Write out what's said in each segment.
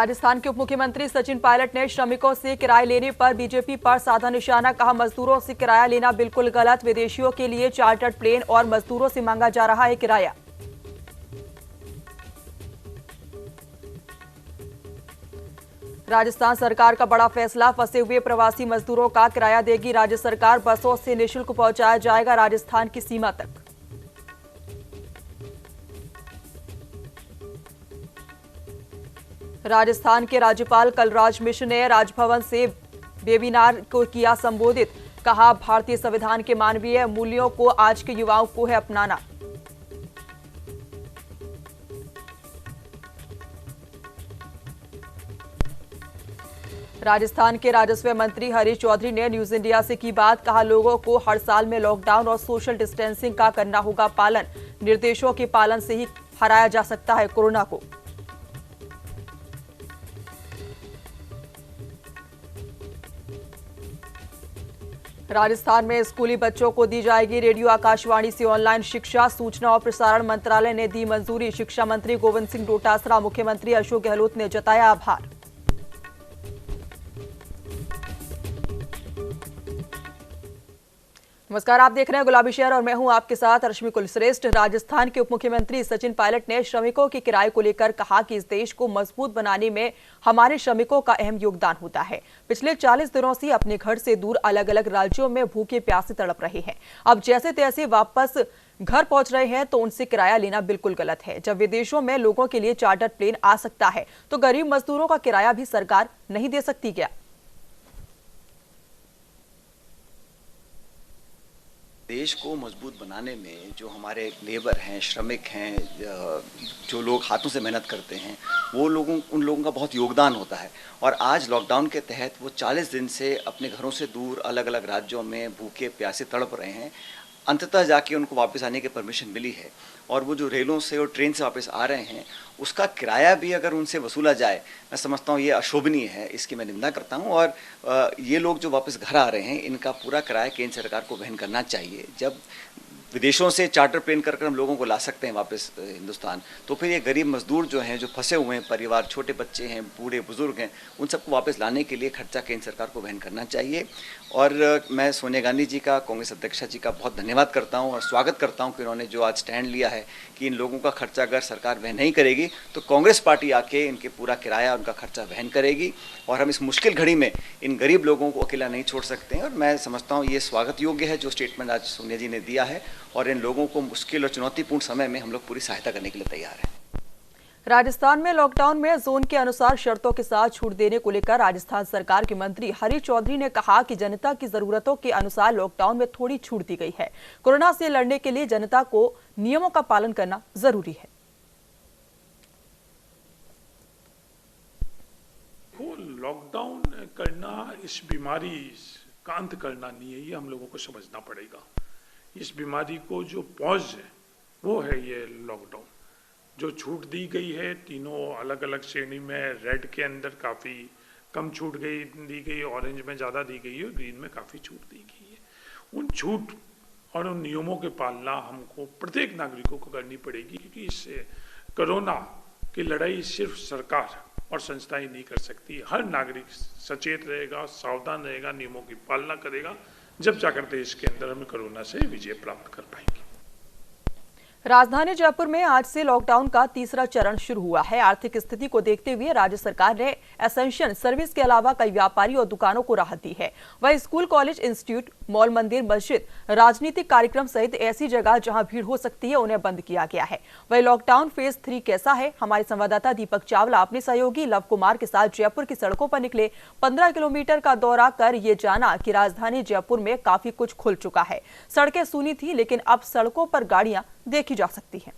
राजस्थान के उप मुख्यमंत्री सचिन पायलट ने श्रमिकों से किराए लेने पर बीजेपी पर साधा निशाना। कहा, मजदूरों से किराया लेना बिल्कुल गलत। विदेशियों के लिए चार्टर्ड प्लेन और मजदूरों से मांगा जा रहा है किराया। राजस्थान सरकार का बड़ा फैसला, फंसे हुए प्रवासी मजदूरों का किराया देगी राज्य सरकार। बसों से निःशुल्क पहुंचाया जाएगा राजस्थान की सीमा तक। राजस्थान के राज्यपाल कलराज मिश्र ने राजभवन से वेबिनार को किया संबोधित। कहा, भारतीय संविधान के मानवीय मूल्यों को आज के युवाओं को है अपनाना। राजस्थान के राजस्व मंत्री हरीश चौधरी ने न्यूज इंडिया से की बात। कहा, लोगों को हर साल में लॉकडाउन और सोशल डिस्टेंसिंग का करना होगा पालन। निर्देशों के पालन से ही हराया जा सकता है कोरोना को। राजस्थान में स्कूली बच्चों को दी जाएगी रेडियो आकाशवाणी से ऑनलाइन शिक्षा। सूचना और प्रसारण मंत्रालय ने दी मंजूरी। शिक्षा मंत्री गोविंद सिंह डोटासरा, मुख्यमंत्री अशोक गहलोत ने जताया आभार। नमस्कार, आप देख रहे हैं गुलाबी शहर और मैं हूं आपके साथ रश्मि कुलश्रेष्ठ। राजस्थान के उप मुख्यमंत्री सचिन पायलट ने श्रमिकों के किराए को लेकर कहा कि इस देश को मजबूत बनाने में हमारे श्रमिकों का अहम योगदान होता है। पिछले 40 दिनों से अपने घर से दूर अलग अलग राज्यों में भूखे प्यासे तड़प रहे हैं। अब जैसे तैसे वापस घर पहुंच रहे हैं तो उनसे किराया लेना बिल्कुल गलत है। जब विदेशों में लोगों के लिए चार्टर प्लेन आ सकता है तो गरीब मजदूरों का किराया भी सरकार नहीं दे सकती क्या? देश को मजबूत बनाने में जो हमारे लेबर हैं, श्रमिक हैं, जो लोग हाथों से मेहनत करते हैं, उन लोगों का बहुत योगदान होता है। और आज लॉकडाउन के तहत वो 40 दिन से अपने घरों से दूर अलग अलग राज्यों में भूखे प्यासे तड़प रहे हैं। अंततः जाके उनको वापस आने की परमिशन मिली है और वो जो रेलों से और ट्रेन से वापस आ रहे हैं उसका किराया भी अगर उनसे वसूला जाए, मैं समझता हूँ ये अशोभनीय है। इसकी मैं निंदा करता हूँ। और ये लोग जो वापस घर आ रहे हैं इनका पूरा किराया केंद्र सरकार को वहन करना चाहिए। जब विदेशों से चार्टर प्लेन कर हम लोगों को ला सकते हैं वापस हिंदुस्तान, तो फिर ये गरीब मजदूर जो हैं, जो फंसे हुए हैं परिवार, छोटे बच्चे हैं, बूढ़े बुजुर्ग हैं, उन सबको वापस लाने के लिए खर्चा केंद्र सरकार को वहन करना चाहिए। और मैं सोनिया गांधी जी का, कांग्रेस अध्यक्षा जी का बहुत धन्यवाद करता हूं और स्वागत करता हूं कि उन्होंने जो आज स्टैंड लिया है कि इन लोगों का खर्चा अगर सरकार वहन नहीं करेगी तो कांग्रेस पार्टी आके इनके पूरा किराया, उनका खर्चा वहन करेगी। और हम इस मुश्किल घड़ी में इन गरीब लोगों को अकेला नहीं छोड़ सकते हैं। और मैं समझता हूँ ये स्वागत योग्य है जो स्टेटमेंट आज सोनिया जी ने दिया है। और इन लोगों को मुश्किल और चुनौतीपूर्ण समय में हम लोग पूरी सहायता करने के लिए तैयार हैं। राजस्थान में लॉकडाउन में जोन के अनुसार शर्तों के साथ छूट देने को लेकर राजस्थान सरकार के मंत्री हरीश चौधरी ने कहा कि जनता की जरूरतों के अनुसार लॉकडाउन में थोड़ी छूट दी गई है। कोरोना से लड़ने के लिए जनता को नियमों का पालन करना जरूरी है। लॉकडाउन करना इस बीमारी का अंत करना नहीं है, ये हम लोगों को समझना पड़ेगा। इस बीमारी को जो पॉज है वो है ये लॉकडाउन। जो छूट दी गई है तीनों अलग अलग श्रेणी में, रेड के अंदर काफ़ी कम छूट दी गई, ऑरेंज में ज़्यादा दी गई है और ग्रीन में काफ़ी छूट दी गई है। उन छूट और उन नियमों की पालना हमको प्रत्येक नागरिकों को करनी पड़ेगी, क्योंकि इससे कोरोना की लड़ाई सिर्फ सरकार और संस्थाएं नहीं कर सकती। हर नागरिक सचेत रहेगा, सावधान रहेगा, नियमों की पालना करेगा, जब जाकर देश के अंदर हम कोरोना से विजय प्राप्त कर पाएंगे। राजधानी जयपुर में आज से लॉकडाउन का तीसरा चरण शुरू हुआ है। आर्थिक स्थिति को देखते हुए राज्य सरकार ने एसेंशियल सर्विस के अलावा कई व्यापारी और दुकानों को राहत दी है। वहीं स्कूल, कॉलेज, इंस्टीट्यूट, मॉल, मंदिर, मस्जिद, राजनीतिक कार्यक्रम सहित ऐसी जगह जहां भीड़ हो सकती है उन्हें बंद किया गया है। वहीं लॉकडाउन फेज 3 कैसा है, हमारे संवाददाता दीपक चावला अपने सहयोगी लव कुमार के साथ जयपुर की सड़कों पर निकले। 15 किलोमीटर का दौरा कर ये जाना कि राजधानी जयपुर में काफी कुछ खुल चुका है। सड़कें सूनी थी लेकिन अब सड़कों पर गाड़ियां देखी जा सकती हैं।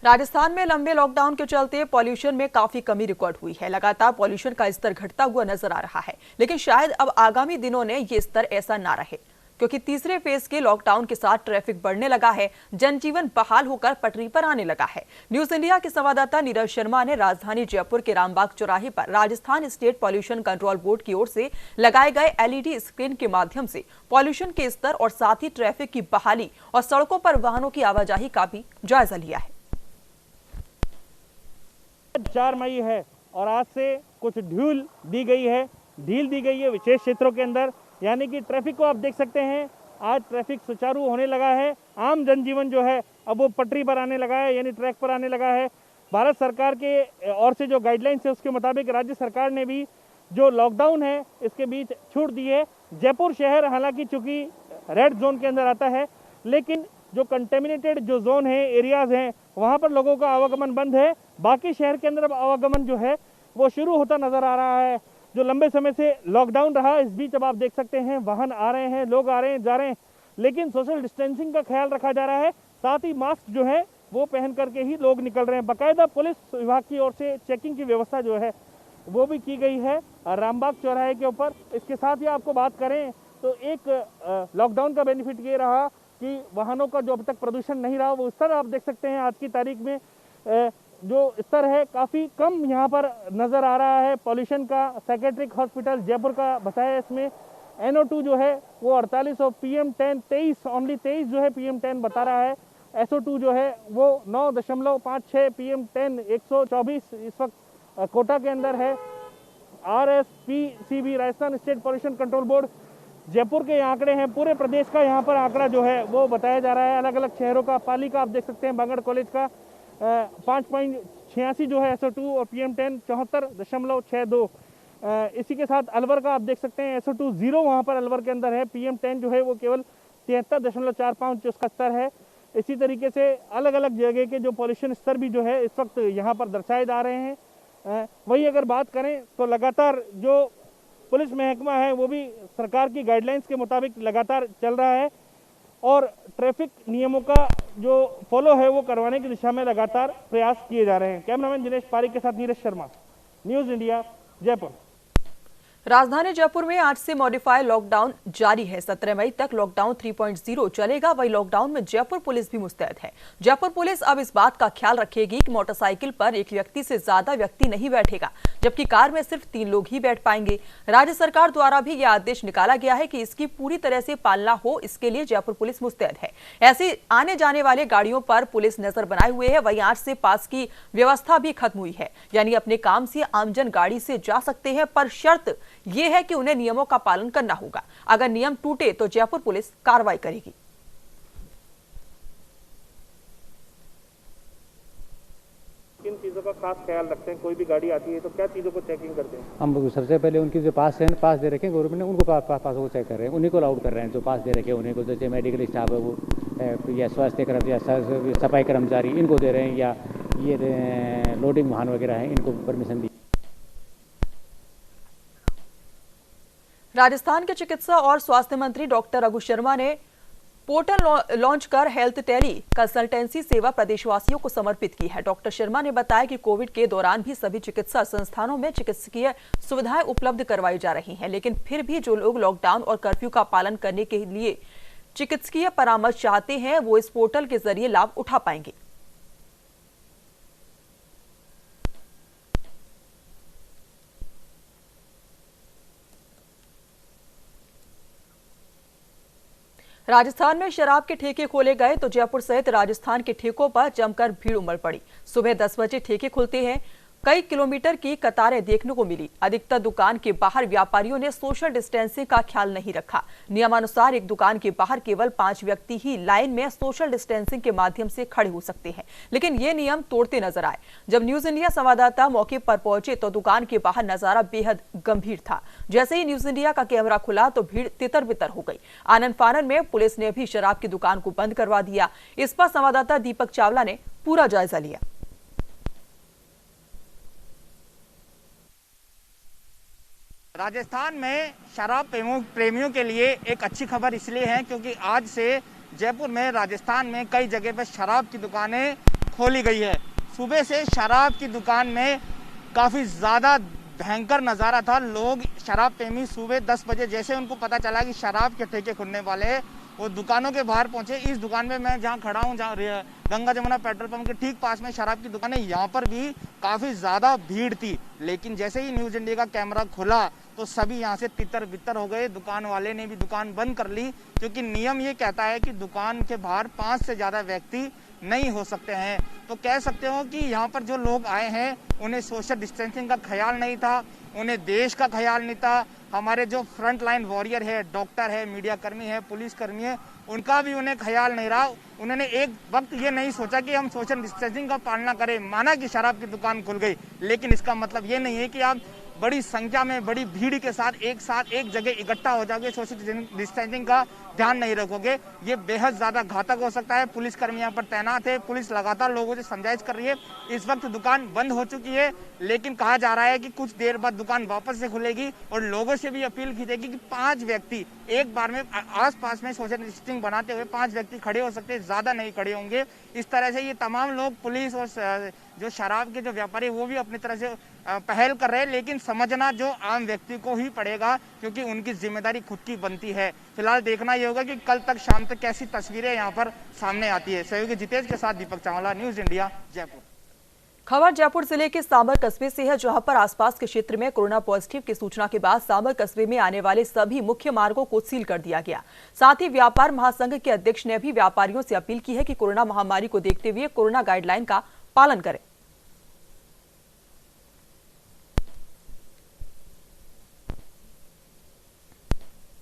राजस्थान में लंबे लॉकडाउन के चलते पॉल्यूशन में काफी कमी रिकॉर्ड हुई है। लगातार पॉल्यूशन का स्तर घटता हुआ नजर आ रहा है, लेकिन शायद अब आगामी दिनों में ये स्तर ऐसा ना रहे। क्योंकि तीसरे फेज के लॉकडाउन के साथ ट्रैफिक बढ़ने लगा है, जनजीवन बहाल होकर पटरी पर आने लगा है। न्यूज इंडिया के संवाददाता नीरज शर्मा ने राजधानी जयपुर के रामबाग चौराहे पर Rajasthan state pollution control board की ओर से लगाए गए LED स्क्रीन के माध्यम से पॉल्यूशन के स्तर और साथ ही ट्रैफिक की बहाली और सड़कों पर वाहनों की आवाजाही का भी जायजा लिया है। 4 मई है और आज से कुछ ढील दी गई है विशेष क्षेत्रों के अंदर, यानी कि ट्रैफिक को आप देख सकते हैं आज ट्रैफिक सुचारू होने लगा है। आम जनजीवन जो है अब वो पटरी पर आने लगा है, यानी ट्रैक पर आने लगा है। भारत सरकार के ओर से जो गाइडलाइंस है उसके मुताबिक राज्य सरकार ने भी जो लॉकडाउन है इसके बीच छूट दी है। जयपुर शहर हालांकि चूंकि रेड जोन के अंदर आता है, लेकिन जो कंटेमिनेटेड जो जोन है, एरियाज हैं, वहाँ पर लोगों का आवागमन बंद है। बाकी शहर के अंदर अब आवागमन जो है वो शुरू होता नजर आ रहा है। जो लंबे समय से लॉकडाउन रहा, इस बीच अब आप देख सकते हैं वाहन आ रहे हैं, लोग आ रहे हैं, जा रहे हैं, लेकिन सोशल डिस्टेंसिंग का ख्याल रखा जा रहा है। साथ ही मास्क जो है वो पहन करके ही लोग निकल रहे हैं। बाकायदा पुलिस विभाग की ओर से चेकिंग की व्यवस्था जो है वो भी की गई है रामबाग चौराहे के ऊपर। इसके साथ ही आपको बात करें तो एक लॉकडाउन का बेनिफिट ये रहा कि वाहनों का जो अब तक प्रदूषण नहीं रहा, वो स्तर आप देख सकते हैं आज की तारीख में जो स्तर है काफ़ी कम यहाँ पर नज़र आ रहा है पॉल्यूशन का। साइकेट्रिक हॉस्पिटल जयपुर का बताया इसमें NO2 जो है वो 48 और PM10 23 ओनली 23 जो है PM10 बता रहा है। SO2 जो है वो 9.56 PM10 124 इस वक्त कोटा के अंदर है। RSPCB Rajasthan state pollution control board Jaipur के आंकड़े हैं, पूरे प्रदेश का यहाँ पर आंकड़ा जो है वो बताया जा रहा है। अलग अलग शहरों का, पाली का आप देख सकते हैं, बांगड़ कॉलेज का 5.86 जो है SO2 और PM10 74.62। इसी के साथ अलवर का आप देख सकते हैं SO2 0 वहाँ पर अलवर के अंदर है। PM10 जो है वो केवल 73.45 जो उसका स्तर है। इसी तरीके से अलग अलग जगह के जो पॉल्यूशन स्तर भी जो है इस वक्त यहाँ पर दर्शाए जा रहे हैं। वही अगर बात करें तो लगातार जो पुलिस महकमा है वो भी सरकार की गाइडलाइंस के मुताबिक लगातार चल रहा है और ट्रैफिक नियमों का जो फॉलो है वो करवाने की दिशा में लगातार प्रयास किए जा रहे हैं। कैमरामैन दिनेश पारिक के साथ नीरज शर्मा, न्यूज इंडिया, जयपुर। राजधानी जयपुर में आज से मॉडिफाई लॉकडाउन जारी है। 17 मई तक लॉकडाउन 3.0 चलेगा। वही लॉकडाउन में जयपुर पुलिस भी मुस्तैद है। जयपुर पुलिस अब इस बात का ख्याल रखेगी कि मोटरसाइकिल पर एक व्यक्ति से ज्यादा व्यक्ति नहीं बैठेगा, जबकि कार में सिर्फ 3 लोग ही बैठ पाएंगे। राज्य सरकार द्वारा भी यह आदेश निकाला गया है कि इसकी पूरी तरह से पालना हो, इसके लिए जयपुर पुलिस मुस्तैद है। ऐसी आने जाने वाले गाड़ियों पर पुलिस नजर बनाए हुए है। वहीं आज से पास की व्यवस्था भी खत्म हुई है, यानी अपने काम से आमजन गाड़ी से जा सकते हैं, पर शर्त यह है कि उन्हें नियमों का पालन करना होगा। अगर नियम टूटे तो जयपुर पुलिस कार्रवाई करेगी। किन चीजों का खास ख्याल रखते हैं? कोई भी गाड़ी आती है तो क्या चीजों को चेकिंग करते हैं? हम सबसे पहले उनकी जो पास है, पास दे रखे हैं गवर्नमेंट ने, उनको पास को चेक कर रहे हैं, उन्हीं को अलाउड कर रहे हैं। जो पास दे रखे हैं उन्हीं को, जैसे मेडिकल स्टाफ है वो या स्वास्थ्य कर्मचारी या सफाई कर्मचारी इनको दे रहे हैं, या ये लोडिंग वाहन वगैरह है इनको परमिशन दी। राजस्थान के चिकित्सा और स्वास्थ्य मंत्री डॉक्टर रघु शर्मा ने पोर्टल लॉन्च कर हेल्थ टेली कंसल्टेंसी सेवा प्रदेशवासियों को समर्पित की है। डॉक्टर शर्मा ने बताया कि कोविड के दौरान भी सभी चिकित्सा संस्थानों में चिकित्सकीय सुविधाएं उपलब्ध करवाई जा रही हैं, लेकिन फिर भी जो लोग लॉकडाउन और कर्फ्यू का पालन करने के लिए चिकित्सकीय परामर्श चाहते हैं वो इस पोर्टल के जरिए लाभ उठा पाएंगे। राजस्थान में शराब के ठेके खोले गए तो जयपुर सहित राजस्थान के ठेकों पर जमकर भीड़ उमड़ पड़ी। सुबह 10 बजे ठेके खुलते हैं, कई किलोमीटर की कतारें देखने को मिली। अधिकतर दुकान के बाहर व्यापारियों ने सोशल डिस्टेंसिंग का ख्याल नहीं रखा। नियमानुसार एक दुकान के बाहर केवल 5 व्यक्ति ही लाइन में सोशल डिस्टेंसिंग के माध्यम से खड़े हो सकते हैं, लेकिन ये नियम तोड़ते नजर आए। जब न्यूज इंडिया संवाददाता मौके पर पहुंचे तो दुकान के बाहर नजारा बेहद गंभीर था। जैसे ही न्यूज इंडिया का कैमरा खुला तो भीड़ तितर बितर हो गई। आनन फानन में पुलिस ने भी शराब की दुकान को बंद करवा दिया। इस पर संवाददाता दीपक चावला ने पूरा जायजा लिया। राजस्थान में शराब प्रेमियों के लिए एक अच्छी खबर इसलिए है क्योंकि आज से जयपुर में राजस्थान में कई जगह पर शराब की दुकानें खोली गई है। सुबह से शराब की दुकान में काफ़ी ज़्यादा भयंकर नज़ारा था। लोग शराब प्रेमी सुबह 10 बजे जैसे उनको पता चला कि शराब के ठेके खुलने वाले हैं, वो दुकानों के बाहर पहुंचे। इस दुकान में मैं जहां खड़ा हूं, जहां गंगा जमुना पेट्रोल पंप के ठीक पास में शराब की दुकान है, यहाँ पर भी काफ़ी ज़्यादा भीड़ थी। लेकिन जैसे ही न्यूज़ इंडिया का कैमरा खुला तो सभी यहाँ से तितर बितर हो गए। दुकान वाले ने भी दुकान बंद कर ली, क्योंकि नियम ये कहता है कि दुकान के बाहर 5 से ज़्यादा व्यक्ति नहीं हो सकते हैं। तो कह सकते हो कि यहाँ पर जो लोग आए हैं उन्हें सोशल डिस्टेंसिंग का ख्याल नहीं था, उन्हें देश का ख्याल नहीं था। हमारे जो फ्रंट लाइन वॉरियर है, डॉक्टर है, मीडिया कर्मी है, पुलिस कर्मी है, उनका भी उन्हें ख्याल नहीं रहा। उन्होंने एक वक्त ये नहीं सोचा कि हम सोशल डिस्टेंसिंग का पालना करें। माना कि शराब की दुकान खुल गई, लेकिन इसका मतलब ये नहीं है कि आप बड़ी संख्या में, बड़ी भीड़ के साथ एक जगह इकट्ठा हो जाओगे, सोशल डिस्टेंसिंग का ध्यान नहीं रखोगे। ये बेहद ज़्यादा घातक हो सकता है। पुलिस कर्मी यहाँ पर तैनात है, पुलिस लगातार लोगों से समझाइश कर रही है। इस वक्त दुकान बंद हो चुकी है, लेकिन कहा जा रहा है कि कुछ देर बाद दुकान वापस से खुलेगी और लोगों से भी अपील की जाएगी कि 5 व्यक्ति एक बार में आस-पास में सोशल डिस्टेंसिंग बनाते हुए 5 व्यक्ति खड़े हो सकते हैं, ज़्यादा नहीं खड़े होंगे। इस तरह से ये तमाम लोग, पुलिस और जो शराब के जो व्यापारी, वो भी अपनी तरह से पहल कर रहे हैं, लेकिन समझना जो आम व्यक्ति को ही पड़ेगा, क्योंकि उनकी जिम्मेदारी खुद की बनती है। फिलहाल देखना ये होगा कि कल तक शाम तक कैसी तस्वीरें यहाँ पर सामने आती है। सहयोगी जितेश के साथ दीपक चावला, न्यूज़ इंडिया, जयपुर। खबर जयपुर जिले के सांबर कस्बे से है, जहां पर आसपास के क्षेत्र में कोरोना पॉजिटिव की सूचना के बाद सांबर कस्बे में आने वाले सभी मुख्य मार्गों को सील कर दिया गया। साथ ही व्यापार महासंघ के अध्यक्ष ने भी व्यापारियों से अपील की है कि कोरोना महामारी को देखते हुए कोरोना गाइडलाइन का पालन करें।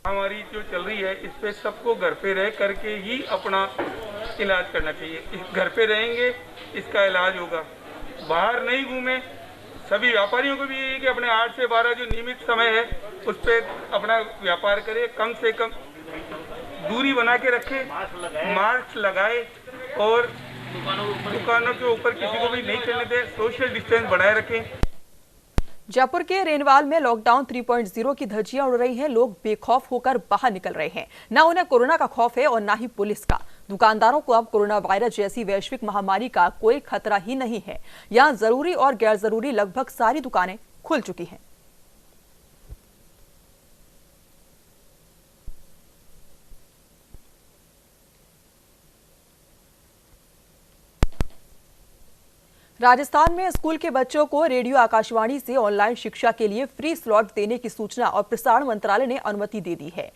महामारी जो चल रही है, इस पे सबको घर पे रह करके ही अपना इलाज करना चाहिए। घर पे रहेंगे, इसका इलाज होगा। बाहर नहीं घूमें। सभी व्यापारियों को भी यही कि अपने 8 से 12 जो नियमित समय है उस पर अपना व्यापार करें, कम से कम दूरी बना के रखें, मास्क लगाए और दुकानों के ऊपर किसी को भी नहीं चलने दें, सोशल डिस्टेंस बनाए रखें। जयपुर के रेनवाल में लॉकडाउन 3.0 की धज्जियां उड़ रही हैं। लोग बेखौफ होकर बाहर निकल रहे हैं। न उन्हें कोरोना का खौफ है और न ही पुलिस का। दुकानदारों को अब कोरोना वायरस जैसी वैश्विक महामारी का कोई खतरा ही नहीं है। यहां जरूरी और गैर जरूरी लगभग सारी दुकानें खुल चुकी हैं। राजस्थान में स्कूल के बच्चों को रेडियो आकाशवाणी से ऑनलाइन शिक्षा के लिए फ्री स्लॉट देने की सूचना और प्रसारण मंत्रालय ने अनुमति दे दी है।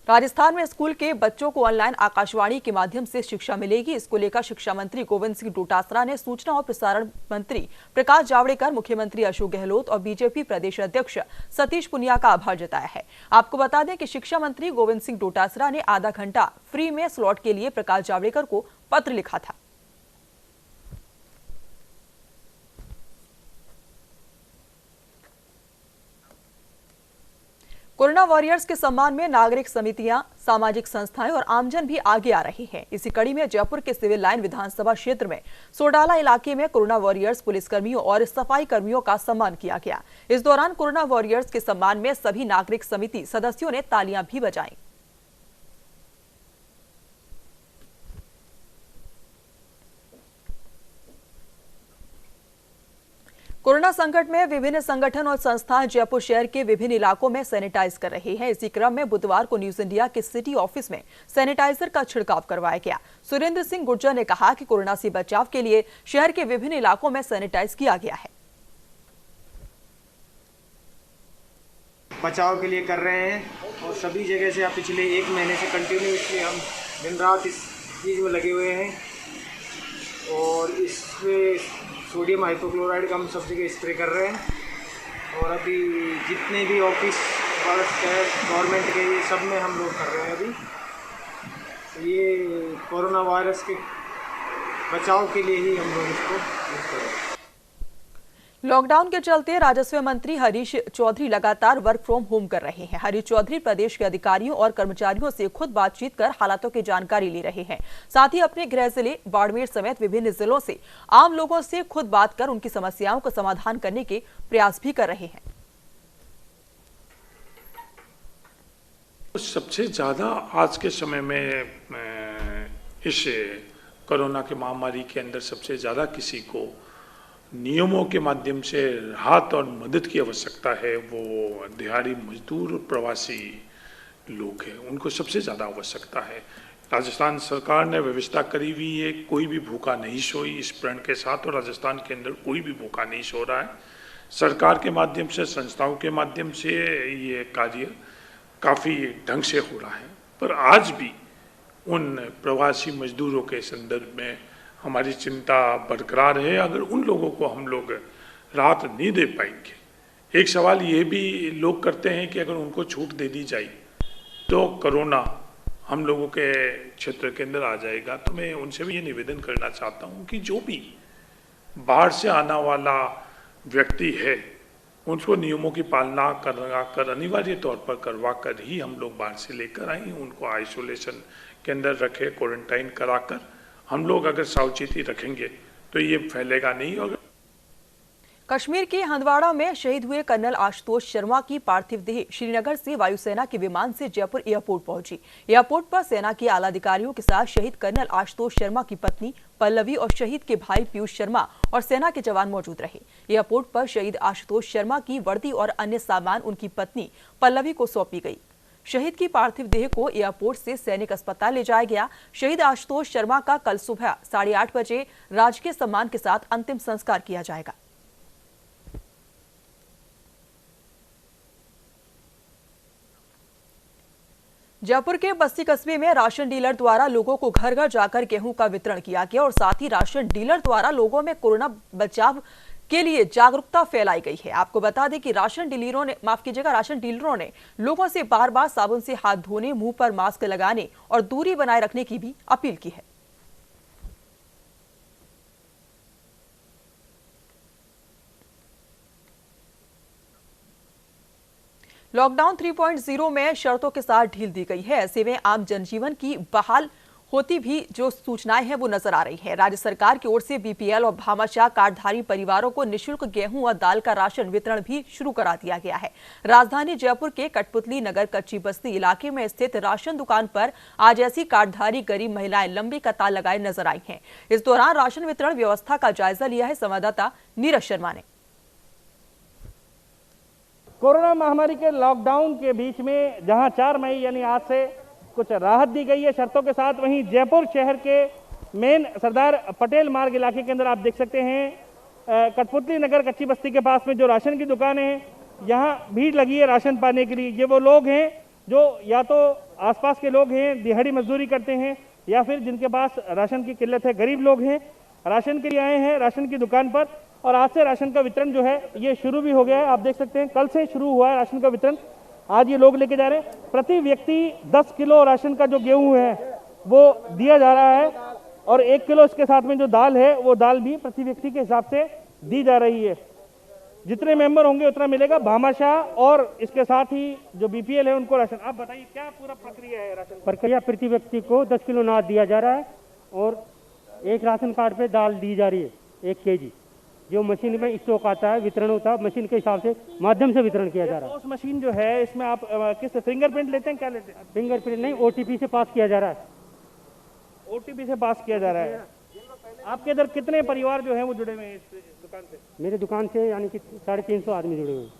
राजस्थान में स्कूल के बच्चों को ऑनलाइन आकाशवाणी के माध्यम से शिक्षा मिलेगी। इसको लेकर शिक्षा मंत्री गोविंद सिंह डोटासरा ने सूचना और प्रसारण मंत्री प्रकाश जावड़ेकर, मुख्यमंत्री अशोक गहलोत और बीजेपी प्रदेश अध्यक्ष सतीश पुनिया का आभार जताया है। आपको बता दें कि शिक्षा मंत्री गोविंद सिंह डोटासरा ने आधा घंटा फ्री में स्लॉट के लिए प्रकाश जावड़ेकर को पत्र लिखा था। कोरोना वॉरियर्स के सम्मान में नागरिक समितियां, सामाजिक संस्थाएं और आमजन भी आगे आ रहे हैं। इसी कड़ी में जयपुर के सिविल लाइन विधानसभा क्षेत्र में सोडाला इलाके में कोरोना वॉरियर्स पुलिसकर्मियों और सफाई कर्मियों का सम्मान किया गया। इस दौरान कोरोना वॉरियर्स के सम्मान में सभी नागरिक समिति सदस्यों ने तालियां भी बजाई। कोरोना संकट में विभिन्न संगठन और संस्थाएं जयपुर शहर के विभिन्न इलाकों में सैनिटाइज कर रहे हैं। इसी क्रम में बुधवार को न्यूज इंडिया के सिटी ऑफिस में सैनिटाइजर का छिड़काव करवाया गया। सुरेंद्र सिंह गुर्जर ने कहा कि कोरोना से बचाव के लिए शहर के विभिन्न इलाकों में सैनिटाइज किया गया है। बचाव के लिए कर रहे हैं और सभी जगह से आप पिछले 1 महीने से कंटिन्यूसली हम दिन रात इस चीज़ में लगे हुए हैं और इसमें सोडियम हाइपोक्लोराइड का हम सब जगह स्प्रे कर रहे हैं। और अभी जितने भी ऑफिस गवर्नमेंट के, ये सब में हम लोग कर रहे हैं। अभी ये कोरोना वायरस के बचाव के लिए ही हम लोग इसको यूज़ कर रहे हैं। लॉकडाउन के चलते राजस्व मंत्री हरीश चौधरी लगातार वर्क फ्रॉम होम कर रहे हैं। हरीश चौधरी प्रदेश के अधिकारियों और कर्मचारियों से खुद बातचीत कर हालातों की जानकारी ले रहे हैं। साथ ही अपने गृह जिले बाड़मेर समेत विभिन्न जिलों से आम लोगों से खुद बात कर उनकी समस्याओं का समाधान करने के प्रयास भी कर रहे हैं। सबसे ज्यादा आज के समय में इस कोरोना की महामारी के अंदर सबसे ज्यादा किसी को नियमों के माध्यम से राहत और मदद की आवश्यकता है वो दिहाड़ी मजदूर और प्रवासी लोग हैं, उनको सबसे ज़्यादा आवश्यकता है। राजस्थान सरकार ने व्यवस्था करी हुई है, कोई भी भूखा नहीं सोई इस प्रण के साथ, और राजस्थान के अंदर कोई भी भूखा नहीं सो रहा है। सरकार के माध्यम से, संस्थाओं के माध्यम से ये कार्य काफ़ी ढंग से हो रहा है। पर आज भी उन प्रवासी मजदूरों के संदर्भ में हमारी चिंता बरकरार है। अगर उन लोगों को हम लोग राहत नहीं दे पाएंगे, एक सवाल ये भी लोग करते हैं कि अगर उनको छूट दे दी जाए तो कोरोना हम लोगों के क्षेत्र के अंदर आ जाएगा। तो मैं उनसे भी ये निवेदन करना चाहता हूँ कि जो भी बाहर से आने वाला व्यक्ति है उनको नियमों की पालना करवा कर, अनिवार्य तौर पर करवा कर ही हम लोग बाहर से लेकर आए, उनको आइसोलेशन के अंदर रखें, क्वारंटाइन कराकर हम लोग अगर सावचेती रखेंगे तो ये फैलेगा नहीं। और कश्मीर के हंदवाड़ा में शहीद हुए कर्नल आशुतोष शर्मा की पार्थिव देह श्रीनगर से वायुसेना के विमान से जयपुर एयरपोर्ट पहुंची। एयरपोर्ट पर सेना के आला अधिकारियों के साथ शहीद कर्नल आशुतोष शर्मा की पत्नी पल्लवी और शहीद के भाई पीयूष शर्मा और सेना के जवान मौजूद रहे। एयरपोर्ट पर शहीद आशुतोष शर्मा की वर्दी और अन्य सामान उनकी पत्नी पल्लवी को सौंपी गई। शहीद की पार्थिव देह को एयरपोर्ट से सैनिक अस्पताल ले जाया गया। शहीद आशुतोष शर्मा का कल सुबह 8:30 बजे राजकीय सम्मान के साथ अंतिम संस्कार किया जाएगा। जयपुर के बस्ती कस्बे में राशन डीलर द्वारा लोगों को घर घर जाकर गेहूं का वितरण किया गया और साथ ही राशन डीलर द्वारा लोगों में कोरोना बचाव के लिए जागरूकता फैलाई गई है। आपको बता दें कि राशन डीलरों ने लोगों से बार बार साबुन से हाथ धोने, मुंह पर मास्क लगाने और दूरी बनाए रखने की भी अपील की है। लॉकडाउन 3.0 में शर्तों के साथ ढील दी गई है। ऐसे में आम जनजीवन की बहाल होती भी जो सूचनाएं हैं वो नजर आ रही है। राज्य सरकार की ओर से बीपीएल और भामाशाह कार्डधारी परिवारों को निःशुल्क गेहूं और दाल का राशन वितरण भी शुरू करा दिया गया है। राजधानी जयपुर के कठपुतली नगर कच्ची बस्ती इलाके में स्थित राशन दुकान पर आज ऐसी कार्डधारी गरीब महिलाएं लंबी कतार लगाए नजर आई हैं। इस दौरान राशन वितरण व्यवस्था का जायजा लिया है संवाददाता नीरज शर्मा ने। कोरोना महामारी के लॉकडाउन के बीच में जहां 4 मई यानी आज से कुछ राहत दी गई है शर्तों के साथ, वहीं जयपुर शहर के मेन सरदार पटेल मार्ग इलाके के अंदर आप देख सकते हैं कठपुतली नगर कच्ची बस्ती के पास में जो राशन की दुकान है, यहां भीड़ लगी है राशन पाने के लिए। ये वो लोग हैं जो या तो आसपास के लोग हैं, दिहाड़ी मजदूरी करते हैं, या फिर जिनके पास राशन की किल्लत है, गरीब लोग हैं, राशन के लिए आए हैं राशन की दुकान पर। और आज से राशन का वितरण जो है ये शुरू भी हो गया है। आप देख सकते हैं कल से शुरू हुआ है राशन का वितरण। आज ये लोग लेके जा रहे हैं। प्रति व्यक्ति 10 किलो राशन का जो गेहूं है वो दिया जा रहा है और 1 किलो इसके साथ में जो दाल है वो दाल भी प्रति व्यक्ति के हिसाब से दी जा रही है। जितने मेंबर होंगे उतना मिलेगा। भामाशाह और इसके साथ ही जो बीपीएल है उनको राशन। आप बताइए क्या पूरा प्रक्रिया है राशन? प्रक्रिया प्रति व्यक्ति को 10 किलो अनाज दिया जा रहा है और एक राशन कार्ड पे दाल दी जा रही है 1 केजी। जो मशीन में स्टॉक आता है, वितरण होता है, मशीन के हिसाब से माध्यम से वितरण किया जा रहा है। उस मशीन जो है इसमें आप किस फिंगरप्रिंट लेते हैं, क्या लेते हैं? फिंगरप्रिंट नहीं, ओटीपी से पास किया जा रहा है। ओटीपी से पास किया जा रहा है। आपके इधर कितने परिवार जो है वो जुड़े हुए हैं इस दुकान से? मेरे दुकान से यानी कि 350 आदमी जुड़े हुए हैं।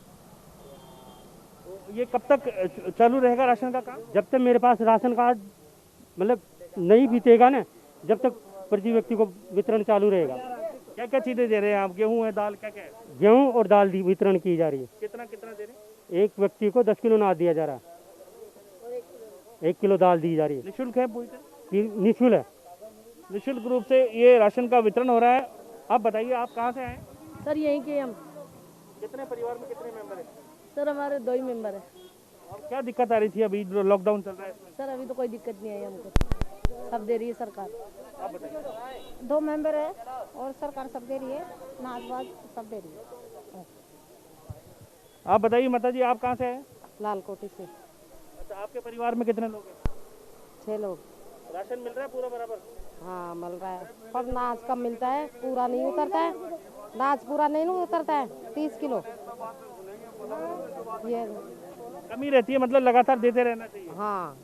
ये कब तक चालू रहेगा राशन का काम? जब तक मेरे पास राशन कार्ड मतलब नहीं बीतेगा ना, जब तक प्रति व्यक्ति को वितरण चालू रहेगा। क्या क्या चीजें दे रहे हैं आप? गेहूं है, दाल, क्या क्या है? गेहूं और दाल वितरण की जा रही है। कितना कितना दे रहे हैं? एक व्यक्ति को 10 किलो अनाज दिया जा रहा है, 1 किलो दाल दी जा रही है। निःशुल्क है पूरी तरह? निःशुल्क है। निःशुल्क रूप से ये राशन का वितरण हो रहा है। आप बताइए आप कहाँ से आए? सर यहीं के हम। कितने परिवार में कितने मेंबर हैं? सर हमारे 2 ही मेंबर है। और क्या दिक्कत आ रही थी अभी जो लॉकडाउन चल रहा है इसमें? सर अभी तो कोई दिक्कत नहीं आई हमको, सब दे रही है सरकार। आप बताइए। 2 मेंबर है और सरकार सब दे रही है, नाजवाज सब दे रही है। आप बताइए माता जी आप कहाँ से हैं? लालकोटी से। अच्छा, आपके परिवार में कितने लोग हैं? 6 लोग। राशन मिल रहा है पूरा बराबर? हाँ मिल रहा है, पर नाज कम मिलता है, पूरा नहीं उतरता है। नाज पूरा नहीं उतरता है, 30 किलो ये कमी रहती है, मतलब लगातार देते रहना चाहिए। हाँ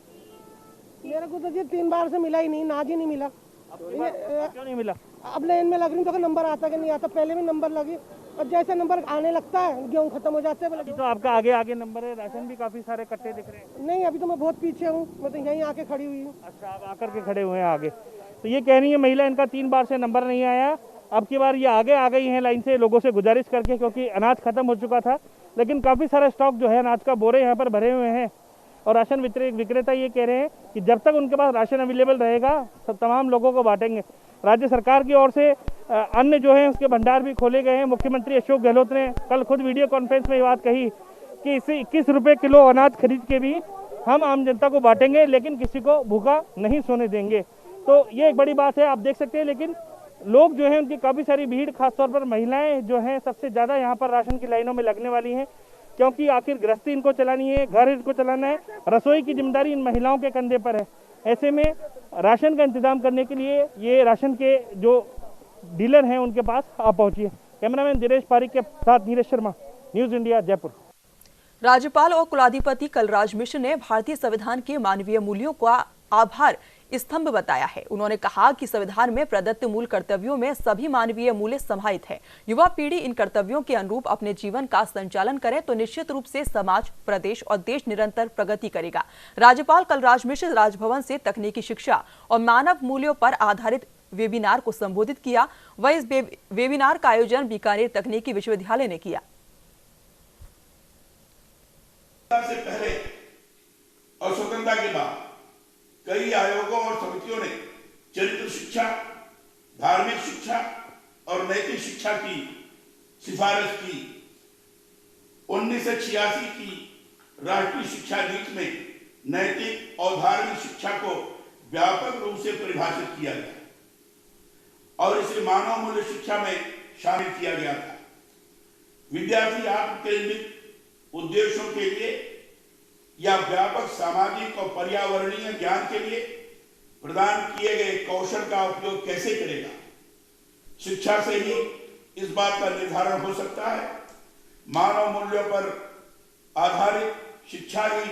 मेरे को तो जी 3 बार से मिला ही नहीं, नाज ही नहीं मिला। क्यों नहीं मिला? अब लाइन में लग रही तो नंबर आता कि नहीं आता, पहले भी नंबर लगी और जैसे नंबर आने लगता है गेहूँ खत्म हो जाते हैं। तो आपका आगे आगे नंबर है, राशन भी काफी सारे कट्टे दिख रहे हैं। नहीं, अभी तो मैं बहुत पीछे हूँ, मैं तो यहीं आके खड़ी हुई हूँ। अच्छा, आप आकर के खड़े हुए हैं आगे। तो ये कह रही है महिला, इनका 3 बार से नंबर नहीं आया, अब की बार ये आगे आ गई हैं लाइन से लोगों से गुजारिश करके, क्योंकि अनाज खत्म हो चुका था। लेकिन काफ़ी सारा स्टॉक जो है अनाज का, बोरे यहाँ पर भरे हुए हैं। और राशन विक्रेता ये कह रहे हैं कि जब तक उनके पास राशन अवेलेबल रहेगा सब तमाम लोगों को बांटेंगे। राज्य सरकार की ओर से अन्न जो है उसके भंडार भी खोले गए हैं। मुख्यमंत्री अशोक गहलोत ने कल खुद वीडियो कॉन्फ्रेंस में ये बात कही कि इसे 21 रुपये किलो अनाज खरीद के भी हम आम जनता को बांटेंगे, लेकिन किसी को भूखा नहीं सोने देंगे। तो ये एक बड़ी बात है, आप देख सकते हैं। लेकिन लोग जो हैं उनकी काफ़ी सारी भीड़, खासतौर पर महिलाएं जो हैं सबसे ज़्यादा यहाँ पर राशन की लाइनों में लगने वाली हैं, क्योंकि आखिर गृहस्थी इनको चलानी है, घर इनको चलाना है, रसोई की जिम्मेदारी इन महिलाओं के कंधे पर है। ऐसे में राशन का इंतजाम करने के लिए ये राशन के जो डीलर हैं उनके पास आप पहुंचिए। कैमरामैन दिनेश पारिक के साथ नीरज शर्मा, न्यूज़ इंडिया, जयपुर। राज्यपाल और कुलाधिपति कलराज मिश्र ने भारतीय संविधान के मानवीय मूल्यों का आधार स्तंभ बताया है। उन्होंने कहा कि संविधान में प्रदत्त मूल कर्तव्यों में सभी मानवीय मूल्य समाहित है। युवा पीढ़ी इन कर्तव्यों के अनुरूप अपने जीवन का संचालन करे तो निश्चित रूप से समाज, प्रदेश और देश निरंतर प्रगति करेगा। राज्यपाल कलराज मिश्र राजभवन से तकनीकी शिक्षा और मानव मूल्यों पर आधारित वेबिनार को संबोधित किया। वह इस वेबिनार का आयोजन बीकानेर तकनीकी विश्वविद्यालय ने किया। से पहले और स्वतंत्रता के बाद कई आयोगों और समितियों ने चरित्र शिक्षा, धार्मिक शिक्षा और नैतिक शिक्षा की सिफारिश की। 1986 की राष्ट्रीय शिक्षा नीति में नैतिक और धार्मिक शिक्षा को व्यापक रूप से परिभाषित किया गया और इसे मानव मूल्य शिक्षा में शामिल किया गया था। विद्यार्थी आत्म केंद्रित उद्देश्यों के लिए या व्यापक सामाजिक और पर्यावरणीय ज्ञान के लिए प्रदान किए गए कौशल का उपयोग कैसे करेगा? शिक्षा से ही इस बात का निर्धारण हो सकता है। मानव मूल्यों पर आधारित शिक्षा ही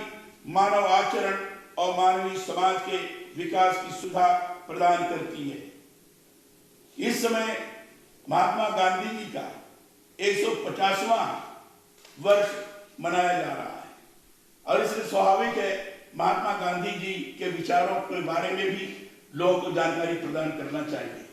मानव आचरण और मानवीय समाज के विकास की सुविधा प्रदान करती है। इस समय महात्मा गांधी जी का 150वां वर्ष मनाया जा रहा है और इसलिए स्वाभाविक है महात्मा गांधी जी के विचारों के बारे में भी लोगों को जानकारी प्रदान करना चाहिए।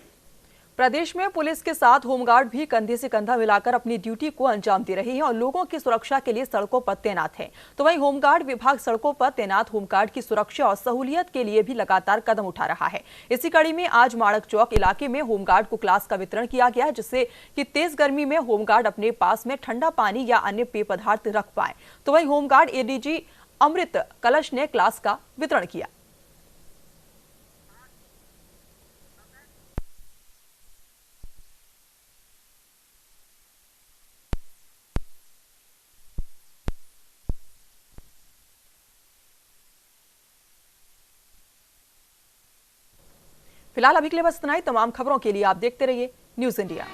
प्रदेश में पुलिस के साथ होमगार्ड भी कंधे से कंधा मिलाकर अपनी ड्यूटी को अंजाम दे रहे हैं और लोगों की सुरक्षा के लिए सड़कों पर तैनात हैं। तो वहीं होमगार्ड विभाग सड़कों पर तैनात होमगार्ड की सुरक्षा और सहूलियत के लिए भी लगातार कदम उठा रहा है। इसी कड़ी में आज माणक चौक इलाके में होमगार्ड को क्लास का वितरण किया गया, जिससे कि तेज गर्मी में होमगार्ड अपने पास में ठंडा पानी या अन्य पेय पदार्थ रख पाए। तो वहीं होमगार्ड एडीजी अमृत कलश ने क्लास का वितरण किया। फिलहाल अभी के लिए बस इतना ही। तमाम खबरों के लिए आप देखते रहिए न्यूज़ इंडिया।